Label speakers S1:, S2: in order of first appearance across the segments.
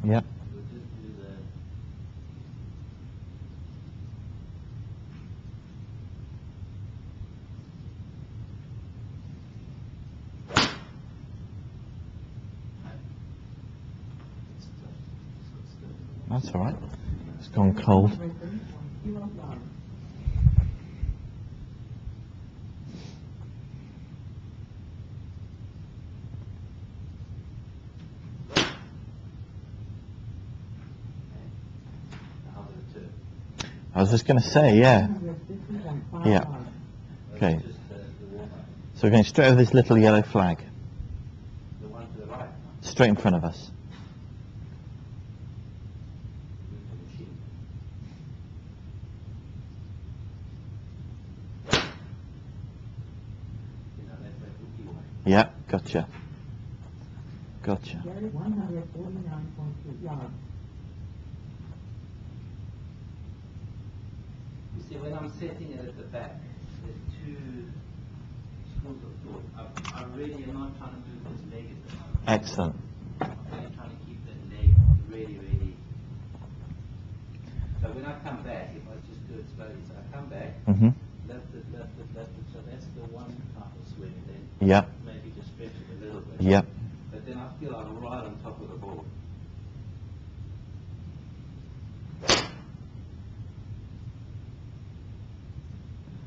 S1: Yep.
S2: We'll just do the...
S1: That's all right. It's gone cold. I was just going to say, yeah. Yeah. Okay. So we're going straight over this little yellow flag.
S2: The one to the right.
S1: Straight in front of us. Yeah, gotcha. Gotcha.
S3: 149.8 yards.
S2: You see, when I'm setting it at the back, there's two schools of thought. I really am not trying to move this leg at the moment.
S1: Excellent.
S2: I'm really trying to keep that leg really, really. So when I come back, if I just do it slowly, so I come back, lift it, so that's the one type of swing. Then
S1: Yep.
S2: maybe just stretch it a little bit.
S1: Yep.
S2: But then I feel I'm right on top of the ball.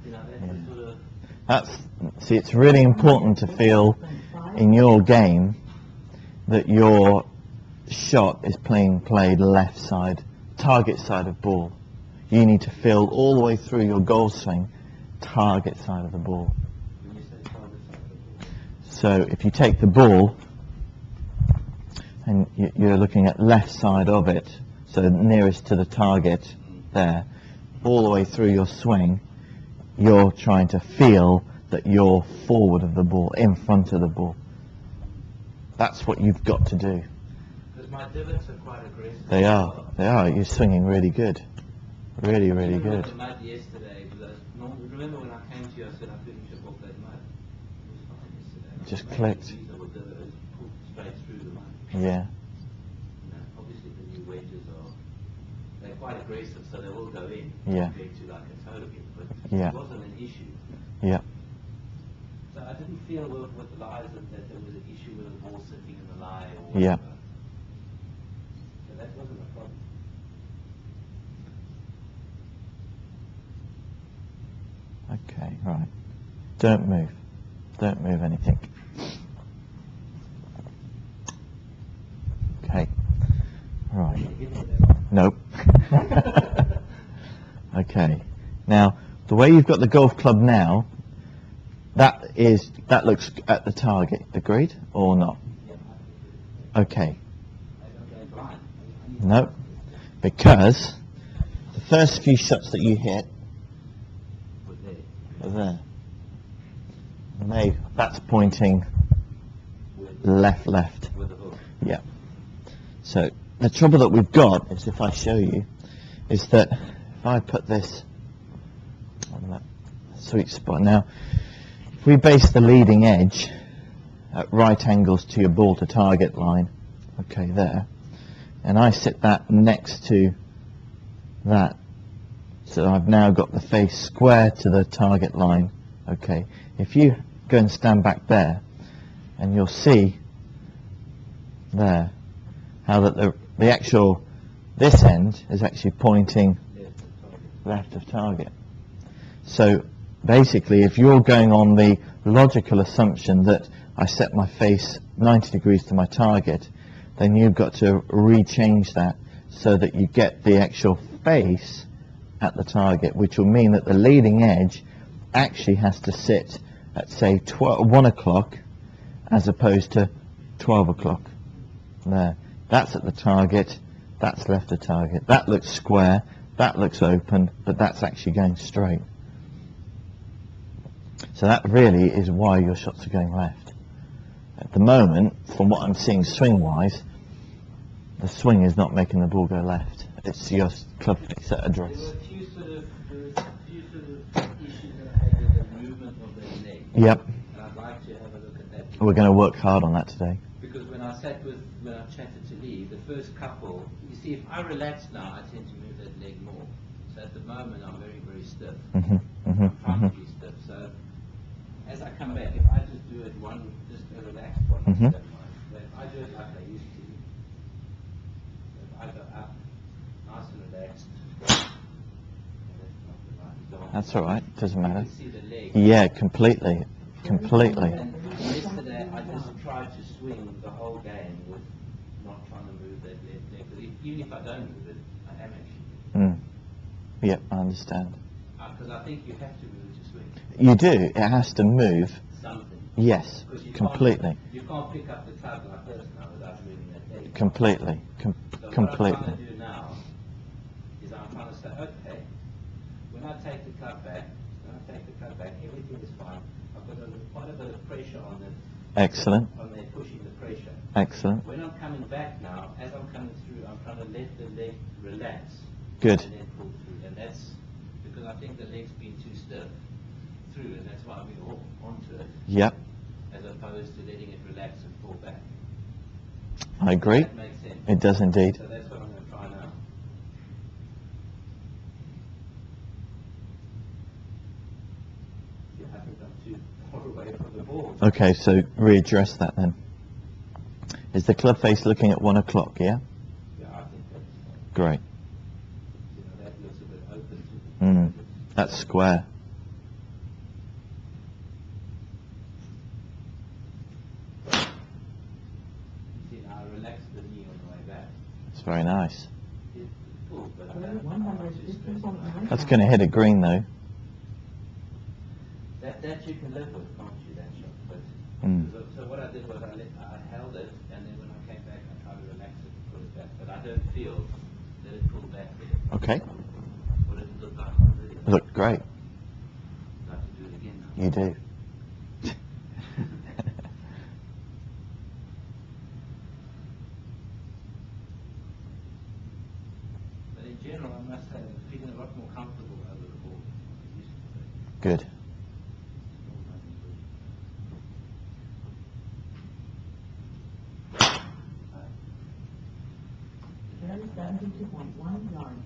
S2: You know, that's the sort of...
S1: See, it's really important to feel in your game that your shot is played left side, target side of ball. You need to feel all the way through your goal swing, target side of the ball.
S2: When you say target side of the ball.
S1: So if you take the ball and you're looking at left side of it, so nearest to the target there, all the way through your swing, you're trying to feel that you're forward of the ball, in front of the ball. That's what you've got to do.
S2: Because my divots are quite aggressive.
S1: They are. You're swinging really good. Really, really good.
S2: The mud yesterday, remember when I came to you, I said I couldn't chip off that mud. It was fine yesterday.
S1: Just clicked.
S2: These little divots pulled straight through the mud.
S1: Yeah.
S2: You know, obviously the new wedges they're quite aggressive, so they will go in.
S1: Yeah.
S2: Compared to like a toe in, but
S1: Yeah.
S2: it wasn't an issue.
S1: Yeah.
S2: So I didn't feel with the lies that there was an issue with the ball sitting in the lie or
S1: Yeah.
S2: whatever. So that wasn't a problem.
S1: Okay, right. Don't move. Don't move anything. Okay. Right. Nope. Okay. Now, the way you've got the golf club now, that looks at the target. Agreed or not? Okay. Nope. Because the first few shots that you hit are there. That's pointing left.
S2: With the hook.
S1: Yeah. So the trouble that we've got is, if I show you, is that if I put this on that sweet spot. Now, if we base the leading edge at right angles to your ball to target line, okay, there, and I sit that next to that, so I've now got the face square to the target line, okay. If you go and stand back there, and you'll see there how that the actual, this end is actually pointing left of target. So basically, if you're going on the logical assumption that I set my face 90 degrees to my target, then you've got to rechange that so that you get the actual face at the target, which will mean that the leading edge actually has to sit at, say, 1 o'clock as opposed to 12 o'clock. There. That's at the target, that's left of target. That looks square, that looks open, but that's actually going straight. So that really is why your shots are going left. At the moment, from what I'm seeing swing-wise, the swing is not making the ball go left. It's your club face at address.
S2: There were a few sort of issues that I had with the movement of the leg.
S1: Yep.
S2: And I'd like to have a look at that.
S1: We're going to work hard on that today.
S2: Because when I chatted to Lee, the first couple, you see, if I relax now, I tend to move that leg more. So at the moment, I'm very, very stiff.
S1: Mhm, mhm,
S2: I'm trying to
S1: mhm.
S2: be stiff. So as I come back, if I just do it just a relaxed one,
S1: Mhm.
S2: don't mind. But if I do it like I used to, if I go up, nice and relaxed, that's not the right example.
S1: That's all right. Doesn't
S2: You
S1: matter.
S2: can see the leg.
S1: Yeah, completely, completely.
S2: And yesterday, I just tried to swing the whole game with not trying to move that left leg. But even if I don't move it, I am actually.
S1: Mm. Yep, I understand.
S2: Because I think you have to move to swing
S1: You do. It has to move.
S2: something.
S1: Yes,
S2: 'Cause you
S1: completely,
S2: You can't pick up the club like this now without moving that leg.
S1: completely,
S2: So what I'm
S1: completely.
S2: trying to do now is I'm trying to say, okay, when I take the club back, everything is fine. I've got quite a bit of pressure on the
S1: Excellent,
S2: on there, pushing the pressure.
S1: excellent.
S2: When I'm coming back now, as I'm coming through, I'm trying to let the leg relax.
S1: Good.
S2: And then pull through. And that's because I think the leg's been too stiff through, and that's why we all onto it,
S1: Yep,
S2: as opposed to letting it relax and fall back.
S1: I agree.
S2: That makes sense.
S1: It does indeed.
S2: So that's what I'm going to try now. Yeah, I think I'm too far away from the ball.
S1: Okay, so readdress that then. Is the club face looking at 1 o'clock, yeah?
S2: Yeah, I think that's
S1: Great.
S2: that looks a bit open to me.
S1: Mm. That's square.
S2: See, now I relaxed the knee on the way back.
S1: It's very nice.
S2: It pulled, but I don't I'm not too stressed.
S1: That's going to hit a green though.
S2: That you can live with, can't you, that shot? But
S1: Mm.
S2: so what I did was I held it, and then when I came back, I tried to relax it and pull it back. But I don't feel that it pulled back there.
S1: Okay.
S2: What did it look like on video?
S1: Looked great.
S2: I'd like to do it again now.
S1: You do.
S2: But in general, I must say, I'm feeling a lot more comfortable over the ball than I used to be.
S1: Good.
S3: Carry 72.1 yards.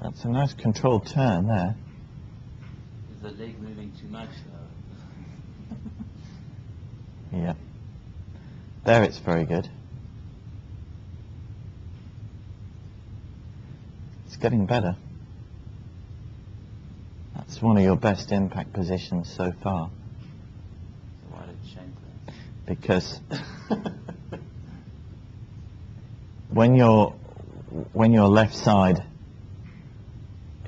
S1: That's a nice controlled turn there.
S2: Is the leg moving too much, though?
S1: Yeah. There it's very good. It's getting better. That's one of your best impact positions so far.
S2: So why did it change that?
S1: Because when your left side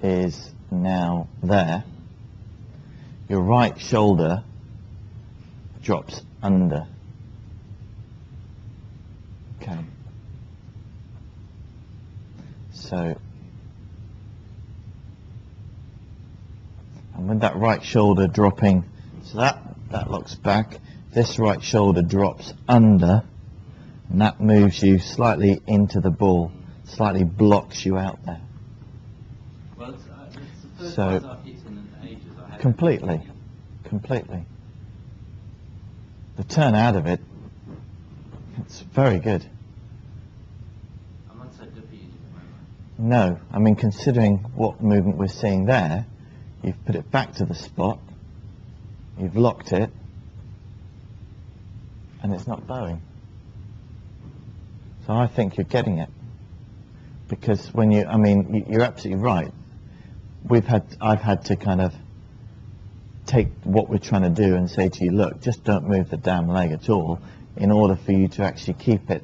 S1: is now there, your right shoulder drops under. Okay. So, and with that right shoulder dropping, so that looks back, this right shoulder drops under, and that moves you slightly into the ball, slightly blocks you out there.
S2: Well, it's the first
S1: So-
S2: ones I've hit in ages. I haven't
S1: Completely.
S2: really-
S1: Completely. The turn out of it, it's very good.
S2: I'm not so dippy into the moment.
S1: No, I mean, considering what movement we're seeing there, you've put it back to the spot, you've locked it, and it's not bowing. So I think you're getting it. Because when you're absolutely right. I've had to kind of take what we're trying to do and say to you, look, just don't move the damn leg at all, in order for you to actually keep it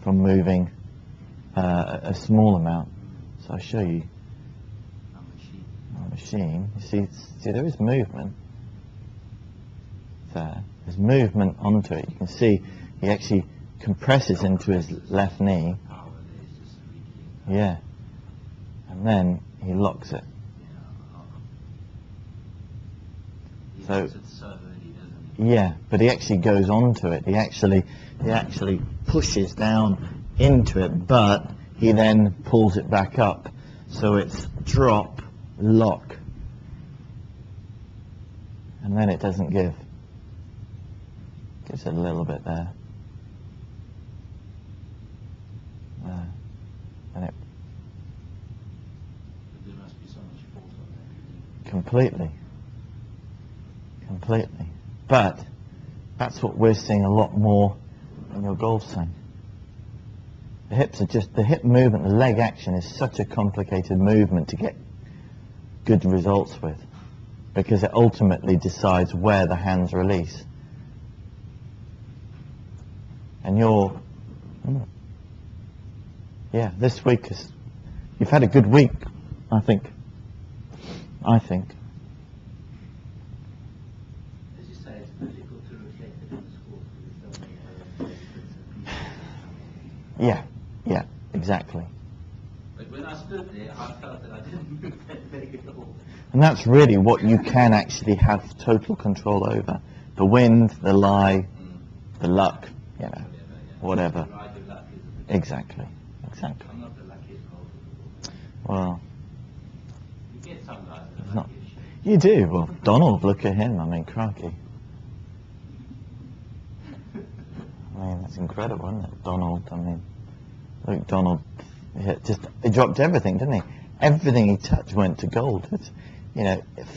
S1: from moving a small amount. So I'll show you
S2: I'm a sheep.
S1: on the machine. You see, there is movement there. There's movement onto it. You can see he actually compresses into his left knee.
S2: Power there is just weakening.
S1: Yeah. And then he locks it.
S2: Yeah. He
S1: So-
S2: hits it so early
S1: Yeah, but he actually goes onto it. He actually pushes down into it, but he then pulls it back up. So it's drop, lock, and then it doesn't give. Gives it a little bit there. And it
S2: There must be so much force on that.
S1: completely. But that's what we're seeing a lot more in your golf swing. The hips are just, the hip movement, the leg action is such a complicated movement to get good results with, because it ultimately decides where the hands release. And yeah, this week you've had a good week, I think.
S2: As you say, it's difficult to reflect it in the scores because there's so many other
S1: Yeah, exactly.
S2: But when I stood there, I felt that I didn't move that leg at all.
S1: And that's really what you can actually have total control over. The wind, the lie, the luck, whatever.
S2: The ride of luck, isn't it?
S1: Exactly.
S2: I'm not the luckiest golfer.
S1: Well,
S2: You get some guys that
S1: It's
S2: are
S1: not-
S2: lucky as shit.
S1: you do. Well, Donald, look at him. I mean, crikey. I mean, that's incredible, isn't it? Donald, I mean, look, Donald, he dropped everything, didn't he? Everything he touched went to gold. It's,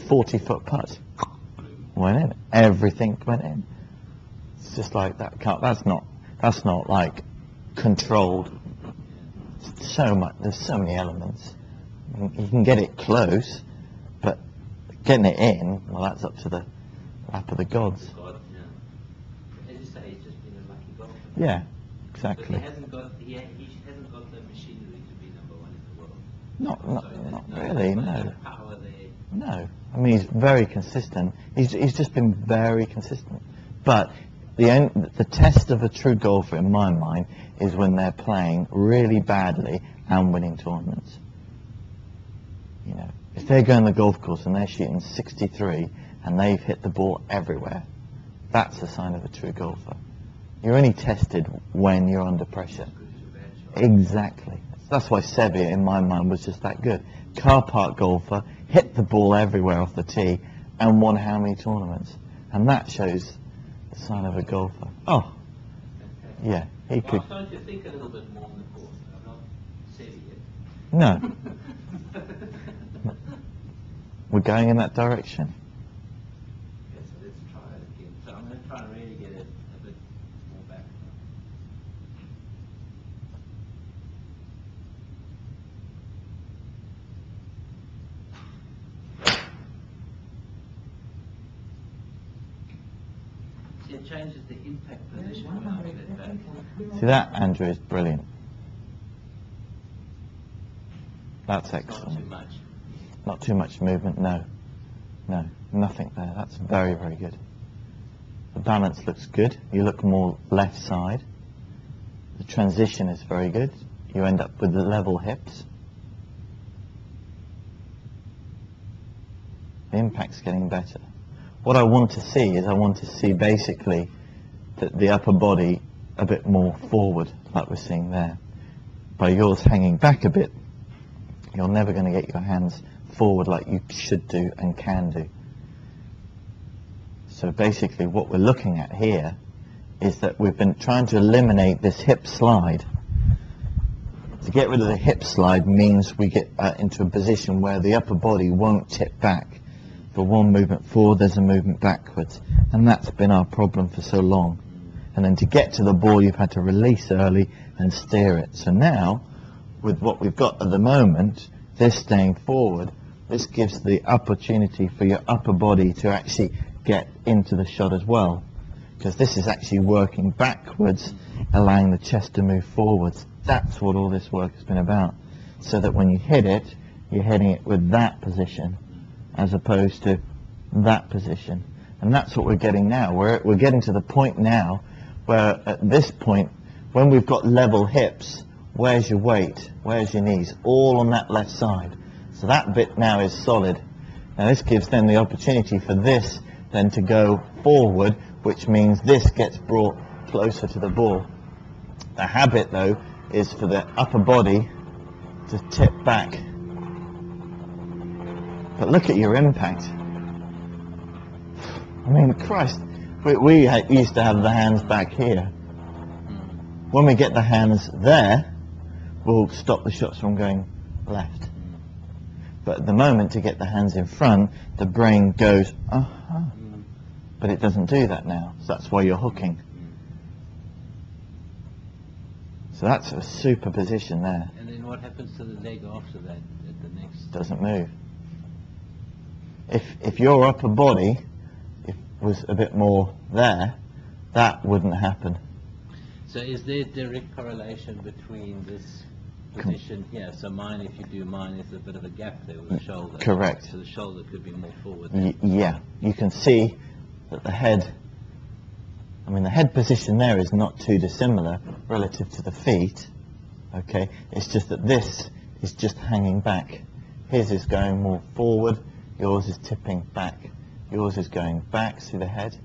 S1: 40-foot putt went in. Everything went in. It's just like that. That's not like controlled. So much. There's so many elements. I mean, you can get it close, but getting it in, well, that's up to the lap of the gods.
S2: God, yeah. As you say, he's just been a lucky golfer.
S1: Yeah,
S2: But
S1: exactly.
S2: he hasn't got the machinery to be number one in the world.
S1: Not
S2: There's
S1: really.
S2: no
S1: No.
S2: power there.
S1: No. I mean, he's very consistent. He's just been very consistent. But the test of a true golfer, in my mind, is when they're playing really badly and winning tournaments. If they go on the golf course and they're shooting 63 and they've hit the ball everywhere, that's a sign of a true golfer. You're only tested when you're under pressure. Exactly. That's why Seve, in my mind, was just that good. Car park golfer, hit the ball everywhere off the tee, and won how many tournaments? And that shows the sign of a golfer. Oh, yeah, he
S2: Well,
S1: could.
S2: I'm starting to think a little bit more on the course. I'm not savvy yet.
S1: No, we're going in that direction.
S2: Okay, so let's try it again. So I'm going to try and really get it a bit more back. See, it changes the impact position when I get back.
S1: See, that, Andrew, is brilliant. That's
S2: It's not too
S1: excellent.
S2: much.
S1: Not too much movement, no. No, nothing there. That's very, very good. The balance looks good. You look more left side. The transition is very good. You end up with the level hips. The impact's getting better. What I want to see is basically the upper body a bit more forward, like we're seeing there. By yours hanging back a bit, you're never going to get your hands forward like you should do and can do. So basically what we're looking at here is that we've been trying to eliminate this hip slide. To get rid of the hip slide means we get into a position where the upper body won't tip back. For one movement forward, there's a movement backwards. And that's been our problem for so long. And then to get to the ball, you've had to release early and steer it. So now, with what we've got at the moment, this staying forward, this gives the opportunity for your upper body to actually get into the shot as well. Because this is actually working backwards, allowing the chest to move forwards. That's what all this work has been about. So that when you hit it, you're hitting it with that position, as opposed to that position. And that's what we're getting now. We're getting to the point now where at this point, when we've got level hips, where's your weight? Where's your knees? All on that left side. So that bit now is solid. Now this gives them the opportunity for this then to go forward which means this gets brought closer to the ball. The habit, though, is for the upper body to tip back. But look at your impact. I mean, Christ, we used to have the hands back here. When we get the hands there, we'll stop the shots from going left. But at the moment, to get the hands in front, the brain goes, but it doesn't do that now. So that's why you're hooking. So that's a super position there.
S2: And then what happens to the leg after that at the next?
S1: Doesn't move. If your upper body was a bit more there, that wouldn't happen.
S2: So is there direct correlation between this position here? So mine, if you do mine, is a bit of a gap there with the shoulder.
S1: Correct.
S2: So the shoulder could be more forward.
S1: Yeah, you can see that the head, I mean the head position there is not too dissimilar relative to the feet, okay? It's just that this is just hanging back. His is going more forward, yours is tipping back. Yours is going back, see the head?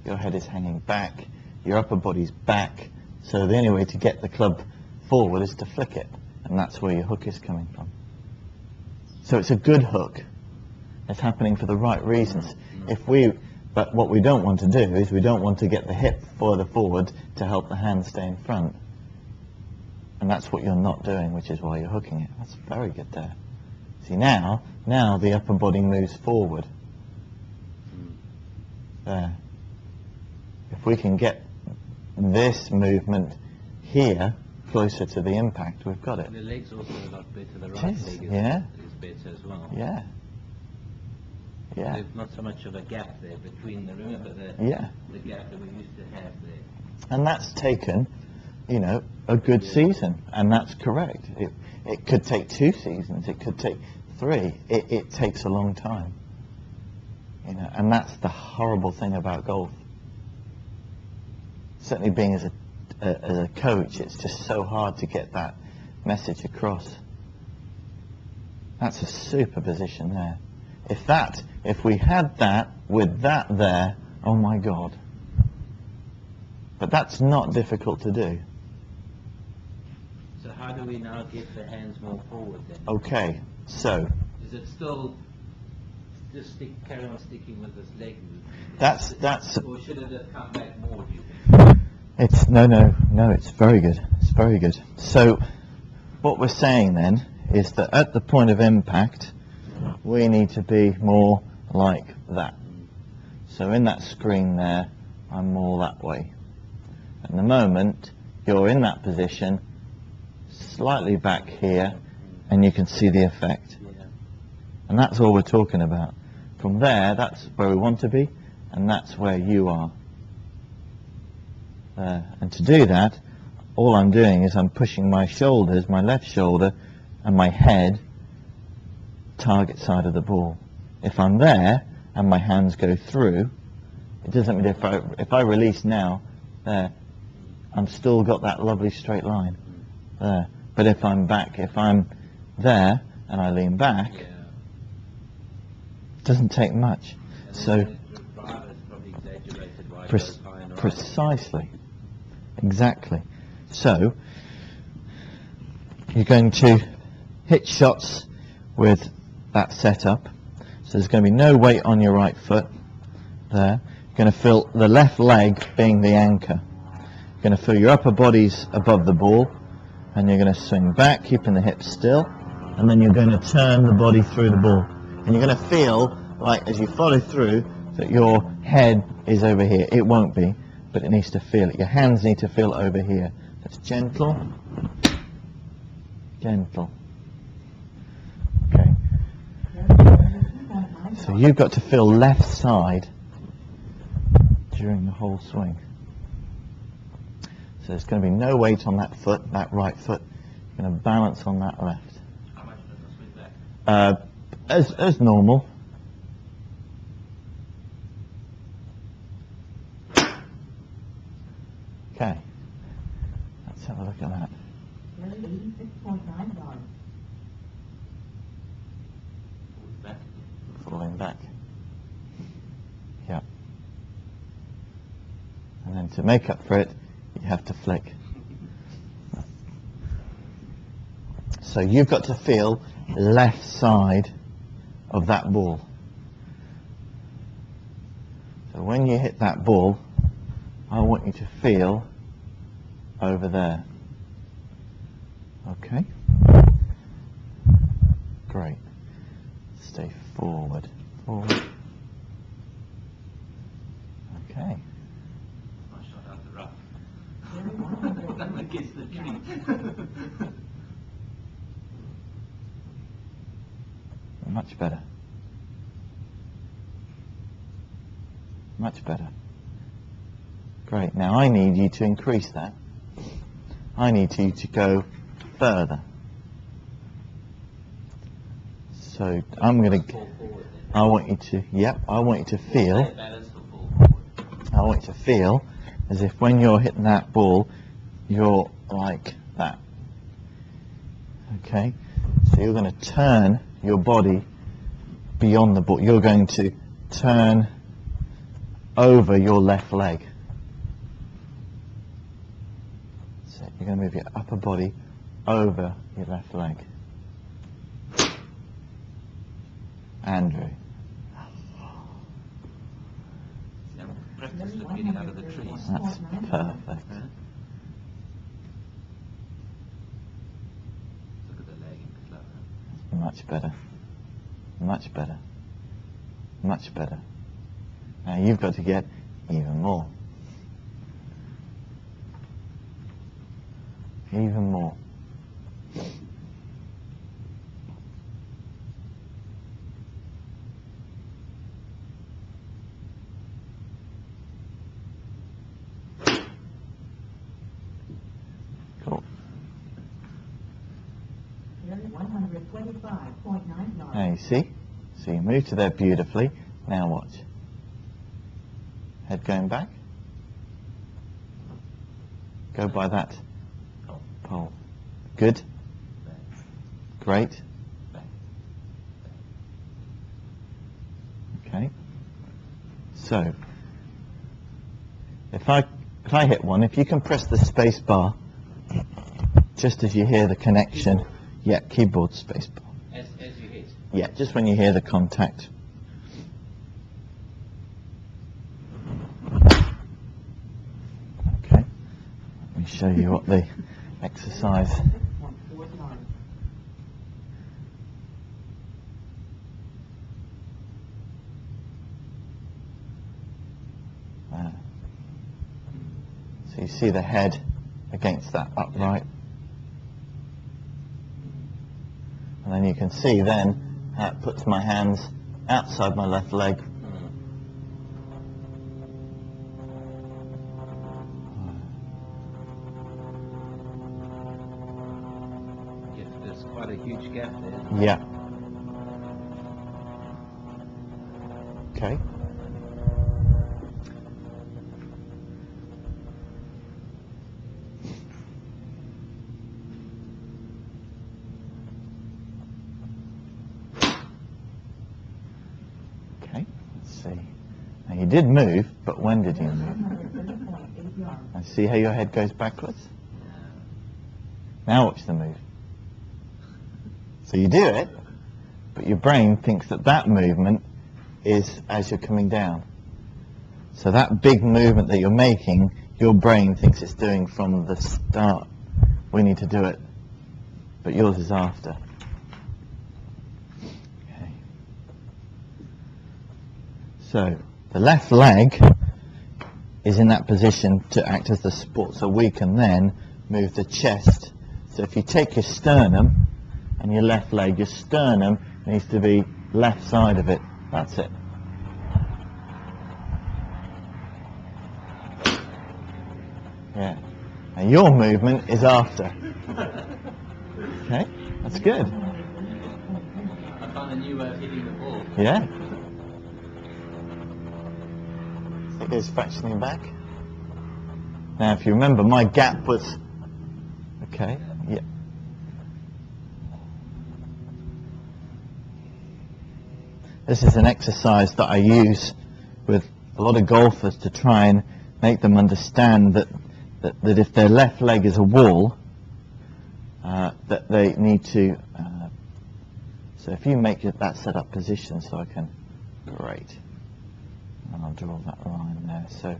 S1: Your head is hanging back, your upper body's back, so the only way to get the club forward is to flick it, and that's where your hook is coming from. So it's a good hook. It's happening for the right reasons. But what we don't want to do is we don't want to get the hip further forward to help the hand stay in front. And that's what you're not doing, which is why you're hooking it. That's very good there. See, now the upper body moves forward. There. If we can get this movement here closer to the impact, we've got it.
S2: And the leg's also a lot better. The
S1: It
S2: right
S1: is,
S2: leg
S1: yeah.
S2: is better as well.
S1: Yeah. Yeah.
S2: There's not so much of a gap there between the, remember the gap that we used to have there.
S1: And that's taken, you know, a good season, and that's correct. It could take 2 seasons, it could take 3. It takes a long time. You know, and that's the horrible thing about golf. Certainly being as a coach, it's just so hard to get that message across. That's a super position there. If we had that with that there, oh my God. But that's not difficult to do.
S2: So how do we now get the hands more forward then?
S1: Okay, so
S2: Is it still just carry on sticking with this leg movement?
S1: that's
S2: Or should it have come back more, do you think?
S1: it's no, it's very good. It's very good. So what we're saying then is that at the point of impact, we need to be more like that. So in that screen there, I'm more that way. At the moment, you're in that position, slightly back here, and you can see the effect.
S2: Yeah.
S1: And that's all we're talking about. From there, that's where we want to be, and that's where you are. And to do that, all I'm doing is I'm pushing my shoulders, my left shoulder, and my head target side of the ball. If I'm there and my hands go through, it doesn't matter if I release now, there, I'm still got that lovely straight line there. But if I'm back, if I'm there and I lean back,
S2: Yeah.
S1: it doesn't take much.
S2: And
S1: So
S2: then the driver is probably exaggerated why it goes high and right.
S1: precisely, exactly. So you're going to hit shots with that setup. So there's going to be no weight on your right foot there. You're going to feel the left leg being the anchor. You're going to feel your upper body's above the ball, and you're going to swing back, keeping the hips still, and then you're going to turn the body through the ball. And you're going to feel like as you follow through that your head is over here. It won't be, but it needs to feel it. Your hands need to feel over here. That's gentle, gentle. Okay. So you've got to feel left side during the whole swing. So there's going to be no weight on that foot, that right foot. You're going to balance on that left.
S2: How much does it swing back?
S1: As normal. Okay. Let's have a look at that.
S3: 86.9 yards.
S2: Back.
S1: Falling back. Yeah. to make up for it, you have to flick. So you've got to feel left side of that ball. So when you hit that ball, I want you to feel over there. Okay? Great. Stay forward. Forward. Okay.
S2: I shot out the rough. That against the tree.
S1: Much better. Much better. Great. Now I need you to increase that. I need you to go further. So I'm going to...
S2: Fall forward then.
S1: I want you to... Yep. I want you to feel...
S2: Stay balanced or fall forward.
S1: I want you to feel as if when you're hitting that ball, you're like that. Okay? So you're going to turn your body beyond the ball. You're going to turn over your left leg. So you're going to move your upper body over your left leg. Andrew.
S2: See, I'm practice the getting out of the trees.
S1: That's perfect.
S2: Huh? Look at the leg in the club. Huh?
S1: Much better. Much better. Much better. Now you've got to get even more. Even more. Cool.
S3: 125.99.
S1: Now you see? So you move to there beautifully. Now watch. Head going back. Go by that pole. Good. Great. Okay. So, if I hit one, if you can press the space bar just as you hear the connection, yeah, keyboard space bar.
S2: As you hit.
S1: Yeah, just when you hear the contact. Okay. Let me show you what the exercise.
S3: 6.49.
S1: So you see the head against that upright. And then you can see then how it puts my hands outside my left leg.
S2: Yes, there's quite a huge gap there.
S1: Yeah. Okay. Okay, let's see. Now you did move, but when did you move?
S3: 130.8 yards.
S1: And see how your head goes backwards? Now watch the move. So you do it, but your brain thinks that that movement is as you're coming down. So that big movement that you're making, your brain thinks it's doing from the start. We need to do it, but yours is after. Okay. So the left leg is in that position to act as the support, so we can then move the chest. So if you take your sternum and your left leg, your sternum needs to be left side of it. That's it. Yeah. And your movement is after. Okay, that's good.
S2: I found a new way of hitting the ball.
S1: Yeah. So it goes fractioning back. Now if you remember, my gap was... Okay, yeah. This is an exercise that I use with a lot of golfers to try and make them understand that if their left leg is a wall, that they need to. So if you make that set up position, so I can, great, and I'll draw that line there. So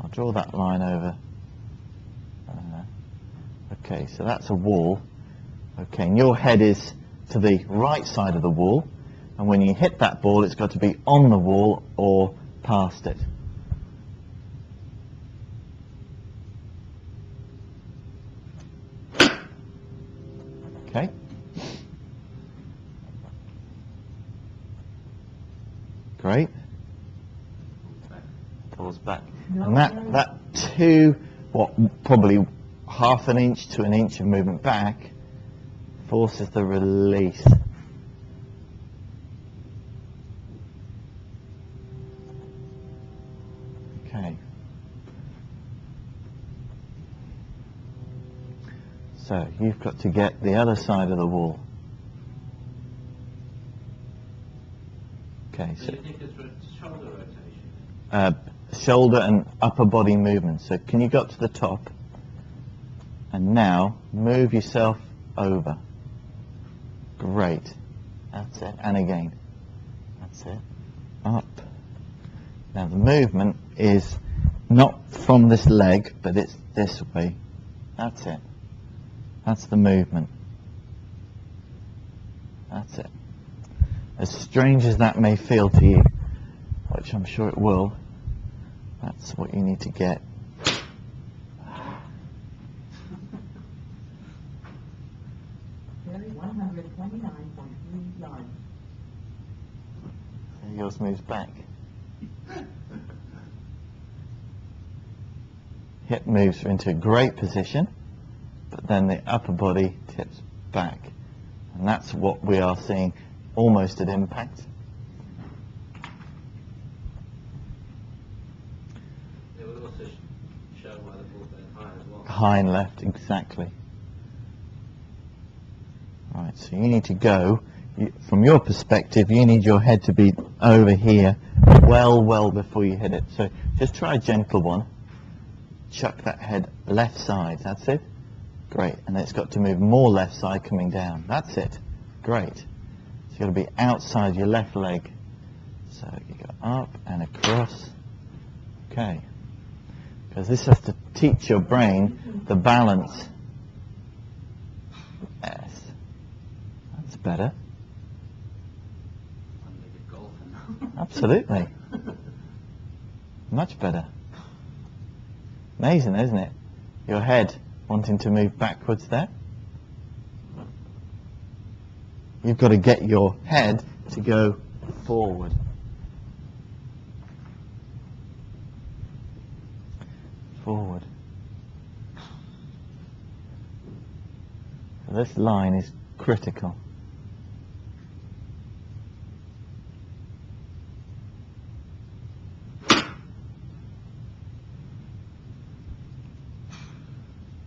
S1: I'll draw that line over. Okay, so that's a wall. Okay, and your head is to the right side of the wall, and when you hit that ball, it's got to be on the wall or past it. Okay. Great. Pulls back. And that probably half an inch to an inch of movement back forces the release. Okay. So you've got to get the other side of the wall. Okay.
S2: So you think it's shoulder rotation?
S1: Shoulder and upper body movement. So can you go up to the top? And now move yourself over. Great. That's it. And again. That's it. Up. Now the movement is not from this leg, but it's this way. That's it. That's the movement. That's it. As strange as that may feel to you, which I'm sure it will, that's what you need to get.
S3: Carry 129.3 yards.
S1: And yours moves back. Hip moves into a great position, but then the upper body tips back. And that's what we are seeing almost at impact.
S2: It would also show why the ball's going high as well.
S1: High and left, exactly. Right, so you need to go, from your perspective, you need your head to be over here well before you hit it. So just try a gentle one. Chuck that head left side, that's it. Great, and it's got to move more left side coming down. That's it. Great. So you've got to be outside your left leg. So you go up and across. Okay. Because this has to teach your brain the balance. Yes. That's better.
S2: I'm a good golfer now.
S1: Absolutely. Much better. Amazing, isn't it? Your head wanting to move backwards there. You've got to get your head to go forward. Forward. So this line is critical.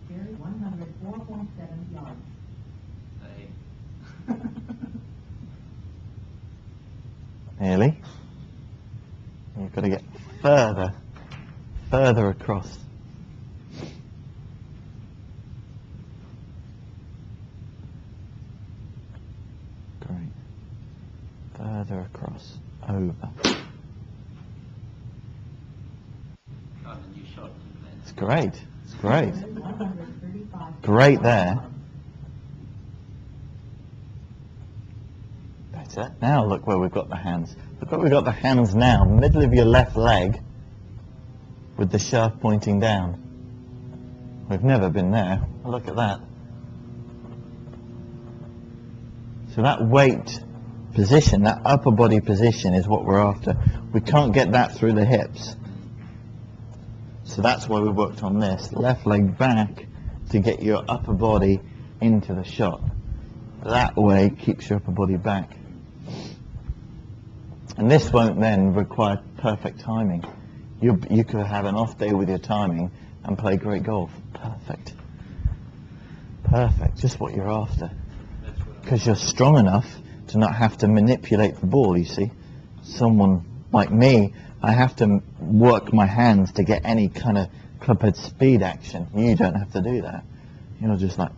S3: Carry 104.7 yards.
S2: Hey.
S1: Nearly. You've got to get further across. Great. Further across. Over.
S2: Oh, the new shot.
S1: It's great. It's great.
S3: Carry 135.
S1: Great there. Better. Now look where we've got the hands. Look where we've got the hands now. Middle of your left leg with the shaft pointing down. We've never been there. Look at that. So that weight position, that upper body position is what we're after. We can't get that through the hips. So that's why we worked on this. Left leg back to get your upper body into the shot. That way keeps your upper body back. And this won't then require perfect timing. You could have an off day with your timing and play great golf. Perfect. Perfect. Just what you're after.
S2: That's what I'm
S1: Because you're strong enough to not have to manipulate the ball, you see. Someone like me I have to work my hands to get any kind of clubhead speed action. You don't have to do that. You're just like,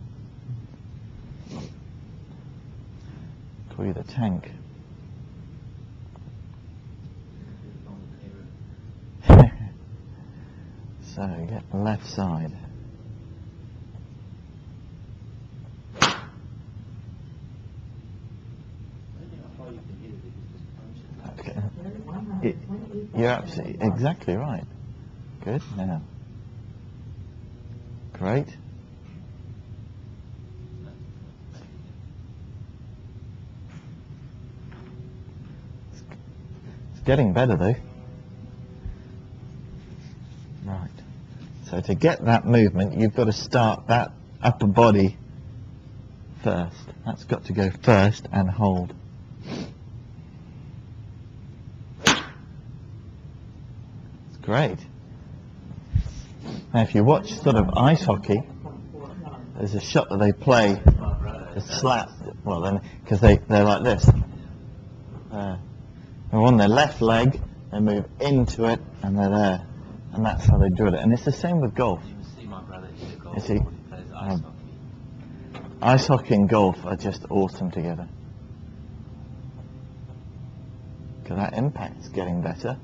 S1: call you the tank. So get the left side. Okay. You're absolutely exactly right. Good. Now. Great. It's getting better though. Right. So to get that movement, you've got to start that upper body first. That's got to go first and hold. It's great. Now if you watch sort of ice hockey, there's a shot that they play, the slap, well then, because they're like this. They're on their left leg, they move into it, and they're there. And that's how they do it. And it's the same with golf.
S2: You see my brother here golf.
S1: You see,
S2: He plays ice hockey.
S1: ice hockey and golf are just awesome together. Because that impact's getting better.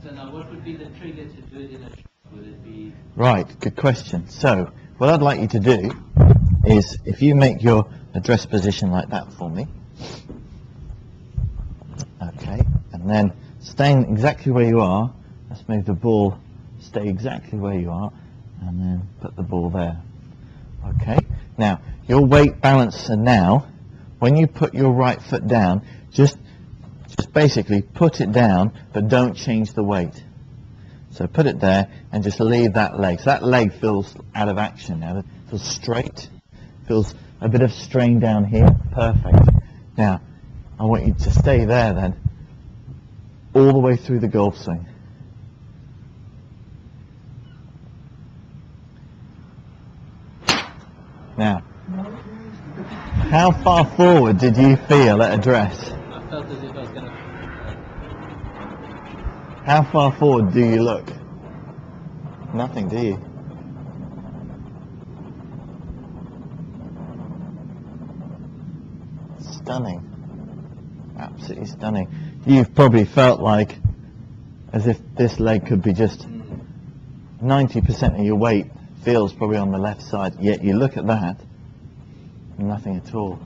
S2: So now what would be the trigger to do it in a shot? Would it be...
S1: Right, good question. So, what I'd like you to do is, if you make your address position like that for me. Okay, and then staying exactly where you are, let's move the ball, stay exactly where you are, and then put the ball there. Okay, now, your weight balancer now, when you put your right foot down, just basically put it down, but don't change the weight. So put it there and just leave that leg. So that leg feels out of action now. It feels straight. Feels a bit of strain down here. Perfect. Now, I want you to stay there then, all the way through the golf swing. Now, how far forward did you feel at address?
S2: I felt as if I was going to...
S1: How far forward do you look? Nothing, do you? Stunning. Absolutely stunning. You've probably felt like as if this leg could be just 90% of your weight feels probably on the left side, yet you look at that, nothing at all.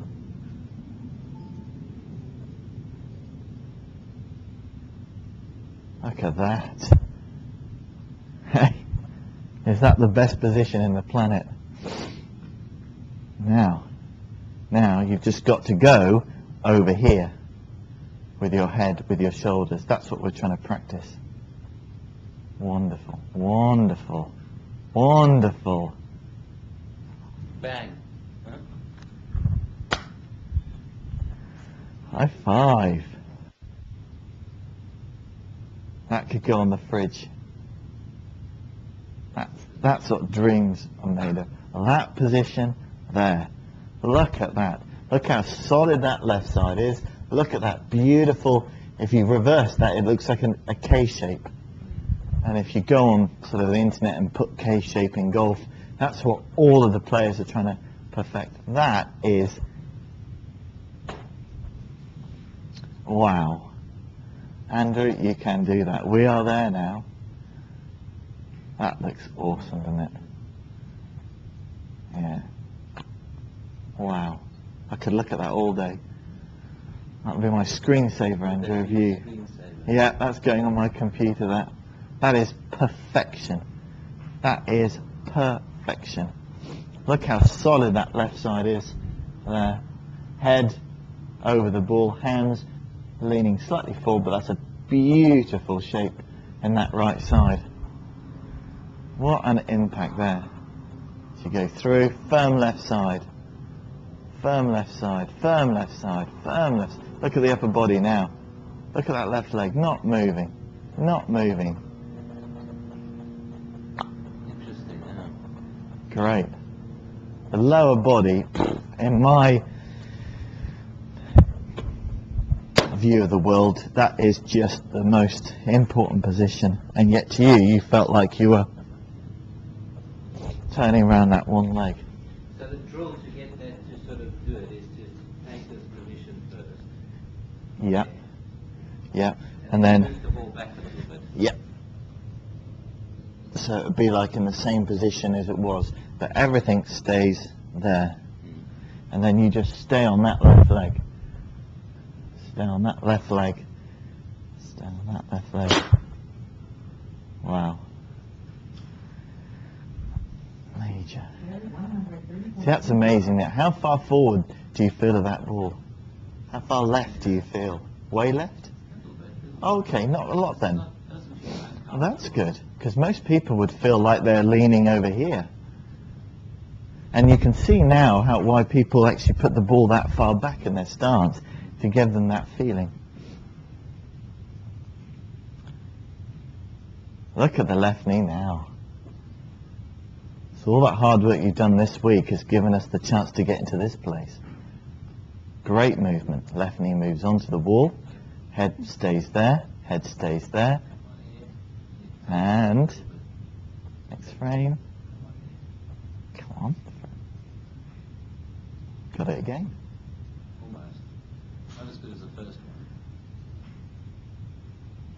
S1: Look at that. Hey, is that the best position in the planet? Now you've just got to go over here with your head, with your shoulders. That's what we're trying to practice. Wonderful, wonderful, wonderful.
S2: Bang. Huh?
S1: High five. That could go on the fridge. That's what dreams are made of. That position there. Look at that. Look how solid that left side is. Look at that beautiful, if you reverse that, it looks like a K shape. And if you go on sort of the internet and put K shape in golf, that's what all of the players are trying to perfect. That is, wow. Andrew, you can do that. We are there now. That looks awesome, doesn't it? Yeah. Wow. I could look at that all day. That would be my screensaver, Andrew, of you. Yeah, that's going on my computer, that is perfection. That is perfection. Look how solid that left side is. There. Head over the ball, hands leaning slightly forward, but that's a beautiful shape in that right side. What an impact there. So you go through, firm left side, firm left side, firm left side, firm left. Look at the upper body now. Look at that left leg, not moving, not moving.
S2: Interesting, yeah.
S1: Great. The lower body, in my view of the world, that is just the most important position. And yet to you, you felt like you were turning around that one leg.
S2: So the drill to get that to sort of do it is to take this position first.
S1: Yeah.
S2: Okay.
S1: Yeah. And then,
S2: move the ball back a little bit.
S1: yeah. So it would be like in the same position as it was, but everything stays there. And then you just stay on that left leg. Stay on that left leg. Stay on that left leg. Wow. Major. See, that's amazing. Now, how far forward do you feel of that ball? How far left do you feel? Way left? Okay, not a lot then. Oh, that's good, because most people would feel like they're leaning over here. And you can see now why people actually put the ball that far back in their stance, to give them that feeling. Look at the left knee now. So all that hard work you've done this week has given us the chance to get into this place. Great movement. Left knee moves onto the wall. Head stays there. Head stays there. And next frame. Come on. Got it again.
S2: Almost. Not as good as the first one.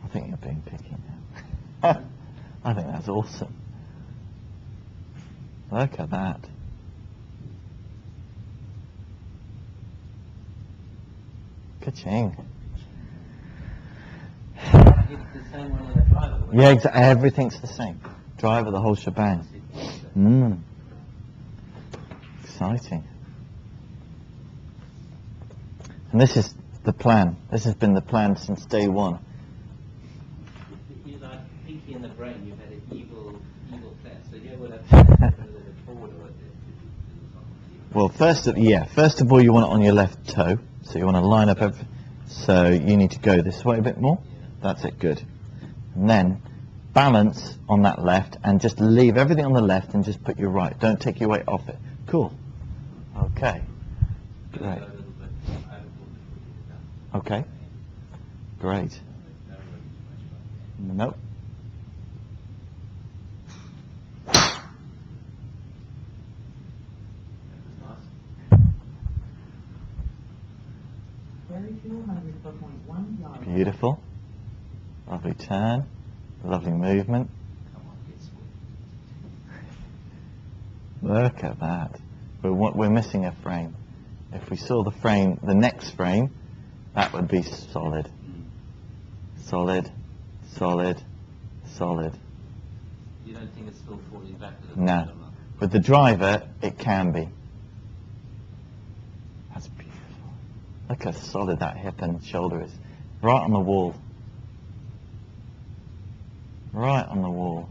S1: I think you're being picky now. I think that's awesome. Look at that. Ka-ching.
S2: It's the same one on the driver.
S1: Yeah, everything's the same. Driver, the whole shebang. Exciting. And this is the plan. This has been the plan since day one.
S2: You're like Pinky in the Brain. You've had an evil plan. So you would have to put it a little bit forward or
S1: Well, first of all, you want it on your left toe. So you want to line up everything. So you need to go this way a bit more. That's it, good. And then balance on that left and just leave everything on the left and just put your right. Don't take your weight off it. Cool. Okay. Great. Okay. Great. Nope. Beautiful. Lovely turn. Lovely movement. Look at that. We're missing a frame. If we saw the frame, the next frame, that would be solid. Solid, solid, solid.
S2: You don't think it's still falling back a little bit?
S1: No. With the driver, it can be. That's beautiful. Look how solid that hip and shoulder is. Right on the wall. Right on the wall.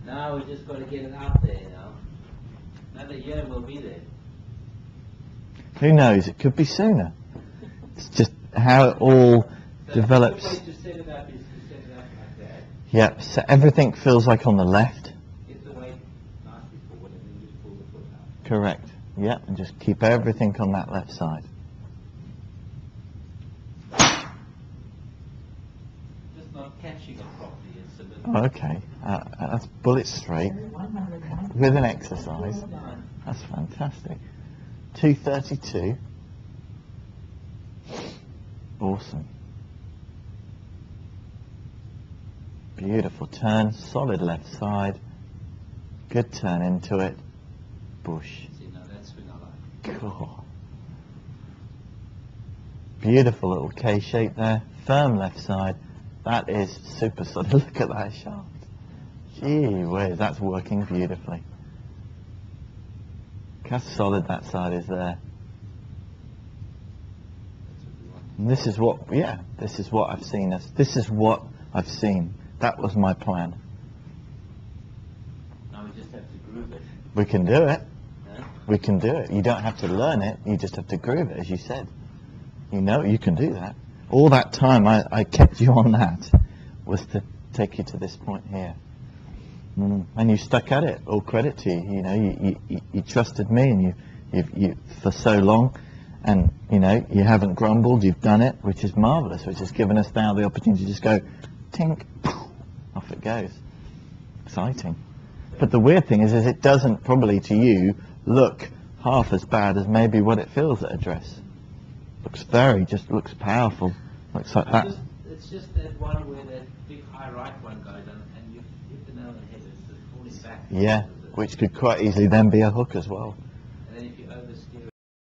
S2: Now we just got to get it out there, you know. Another year we'll be there.
S1: Who knows? It could be sooner. It's just how it all develops.
S2: The way to set it up is to set it up like that.
S1: Yeah, so everything feels like on the left.
S2: Get the weight nicely forward and then just pull the foot out.
S1: Correct. Yeah, and just keep everything on that left side.
S2: Just not catching it properly. It's a bit.
S1: Okay, that's bullet straight with an exercise. That's fantastic. 232. Awesome. Beautiful turn, solid left side. Good turn into it. Bush.
S2: See, now that's when I like.
S1: Cool. Beautiful little K shape there. Firm left side. That is super solid. Look at that shaft. Gee whiz, that's working beautifully. Look how solid that side is there. And this is what, this is what I've seen. This is what I've seen. That was my plan.
S2: Now we just have to groove it.
S1: We can do it.
S2: Yeah?
S1: We can do it. You don't have to learn it. You just have to groove it, as you said. You know you can do that. All that time I kept you on that was to take you to this point here. And you stuck at it. All credit to you. You know, you trusted me, and you for so long, and you know, you haven't grumbled. You've done it, which is marvelous. Which has given us now the opportunity to just go, tink, off it goes. Exciting. But the weird thing is it doesn't probably to you look half as bad as maybe what it feels at a dress. Just looks powerful. Looks like that.
S2: It's just that one where that big high right one goes and you hit the nail on the head. It's falling back.
S1: Yeah, which could quite easily then be a hook as well.